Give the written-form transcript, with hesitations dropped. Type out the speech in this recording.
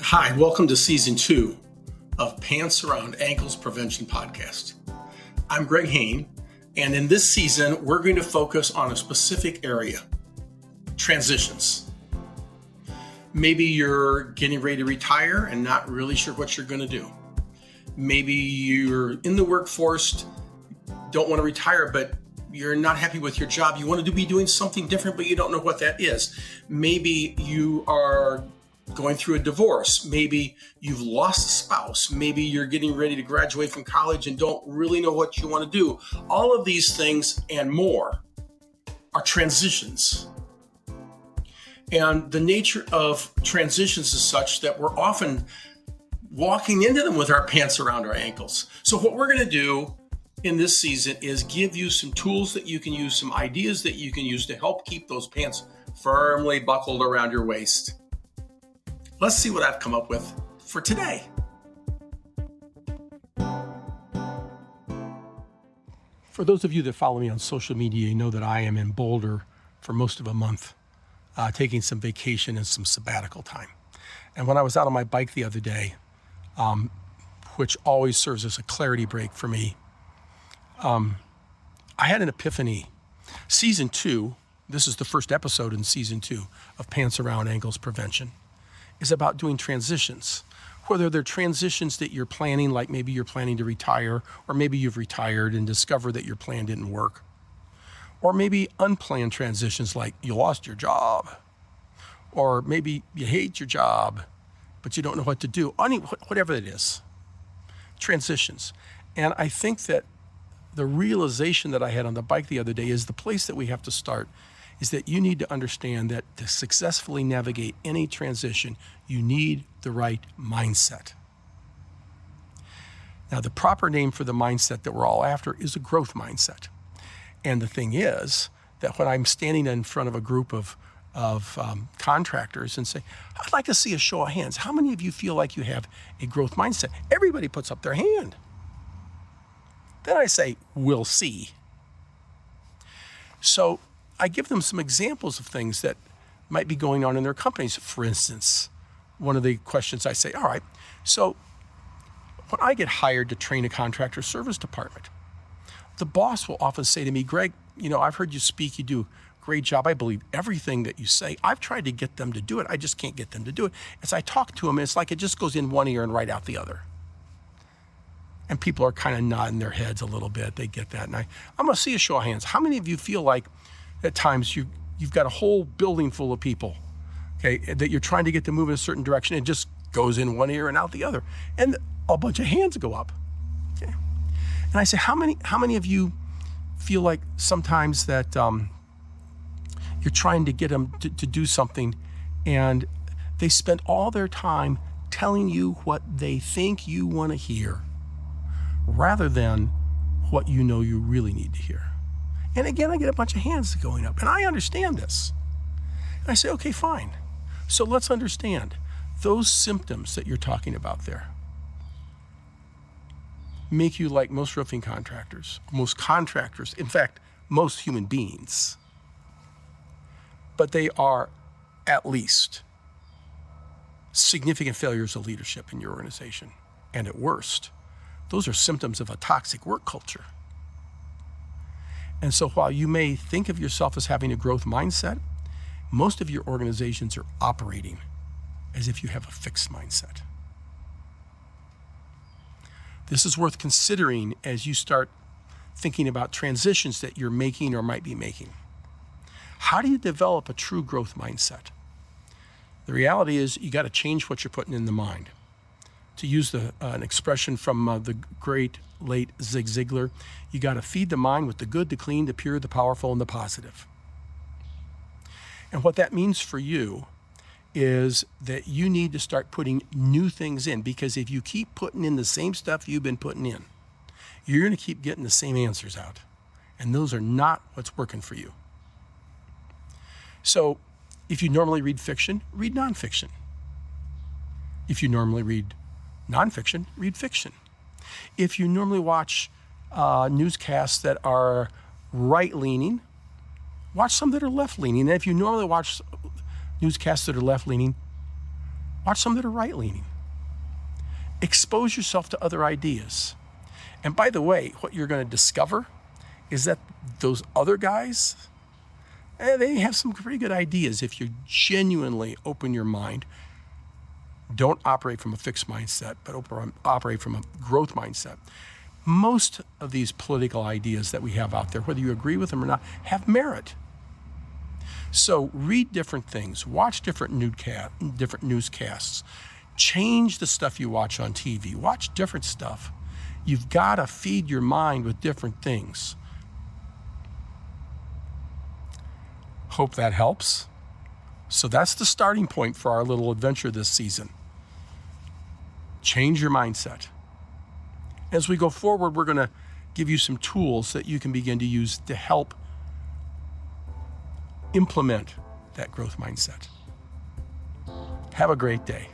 Hi, welcome to Season 2 of Pants Around Ankles Prevention Podcast. I'm Greg Hain, and in this season, we're going to focus on a specific area, transitions. Maybe you're getting ready to retire and not really sure what you're going to do. Maybe you're in the workforce, don't want to retire, but you're not happy with your job. You want to be doing something different, but you don't know what that is. Maybe you are going through a divorce. Maybe you've lost a spouse. Maybe you're getting ready to graduate from college and don't really know what you want to do. All of these things and more are transitions. And the nature of transitions is such that we're often walking into them with our pants around our ankles. So what we're going to do in this season is give you some tools that you can use, some ideas that you can use to help keep those pants firmly buckled around your waist. Let's see what I've come up with for today. For those of you that follow me on social media, you know that I am in Boulder for most of a month, taking some vacation and some sabbatical time. And when I was out on my bike the other day, which always serves as a clarity break for me, I had an epiphany. Season 2, this is the first episode in Season 2 of Pants Around Ankles Prevention, is about doing transitions. Whether they're transitions that you're planning, like maybe you're planning to retire, or maybe you've retired and discovered that your plan didn't work. Or maybe unplanned transitions like you lost your job, or maybe you hate your job, but you don't know what to do. Whatever it is, transitions. And I think that the realization that I had on the bike the other day is the place that we have to start is that you need to understand that to successfully navigate any transition, you need the right mindset. Now, the proper name for the mindset that we're all after is a growth mindset. And the thing is that when I'm standing in front of a group of contractors and say, I'd like to see a show of hands. How many of you feel like you have a growth mindset? Everybody puts up their hand. Then I say, we'll see. So I give them some examples of things that might be going on in their companies. For instance, one of the questions I say, all right, so when I get hired to train a contractor service department, the boss will often say to me, Greg, I've heard you speak, you do a great job. I believe everything that you say. I've tried to get them to do it. I just can't get them to do it. As I talk to them, it's like it just goes in one ear and right out the other. And people are kind of nodding their heads a little bit. They get that. And I'm going to see a show of hands. How many of you feel like at times you've got a whole building full of people, okay, that you're trying to get to move in a certain direction? It just goes in one ear and out the other. And a bunch of hands go up. Okay. And I say, how many of you feel like sometimes that you're trying to get them to do something and they spend all their time telling you what they think you want to hear rather than what you know you really need to hear? And again, I get a bunch of hands going up, and I understand this. And I say, okay, fine. So let's understand those symptoms that you're talking about there make you like most roofing contractors, most contractors, in fact, most human beings. But they are at least significant failures of leadership in your organization. And at worst, those are symptoms of a toxic work culture. And so while you may think of yourself as having a growth mindset, most of your organizations are operating as if you have a fixed mindset. This is worth considering as you start thinking about transitions that you're making or might be making. How do you develop a true growth mindset? The reality is you got to change what you're putting in the mind. To use an expression from the great late Zig Ziglar, you got to feed the mind with the good, the clean, the pure, the powerful, and the positive. And what that means for you is that you need to start putting new things in, because if you keep putting in the same stuff you've been putting in, you're going to keep getting the same answers out. And those are not what's working for you. So if you normally read fiction, read nonfiction. If you normally read nonfiction, read fiction. If you normally watch newscasts that are right-leaning, watch some that are left-leaning. And if you normally watch newscasts that are left-leaning, Watch some that are right-leaning. Expose yourself to other ideas. And by the way, what you're going to discover is that those other guys, they have some pretty good ideas if you genuinely open your mind. Don't operate from a fixed mindset, but operate from a growth mindset. Most of these political ideas that we have out there, whether you agree with them or not, have merit. So read different things, watch different newscasts, change the stuff you watch on TV, watch different stuff. You've got to feed your mind with different things. Hope that helps. So that's the starting point for our little adventure this season. Change your mindset. As we go forward, we're going to give you some tools that you can begin to use to help implement that growth mindset. Have a great day.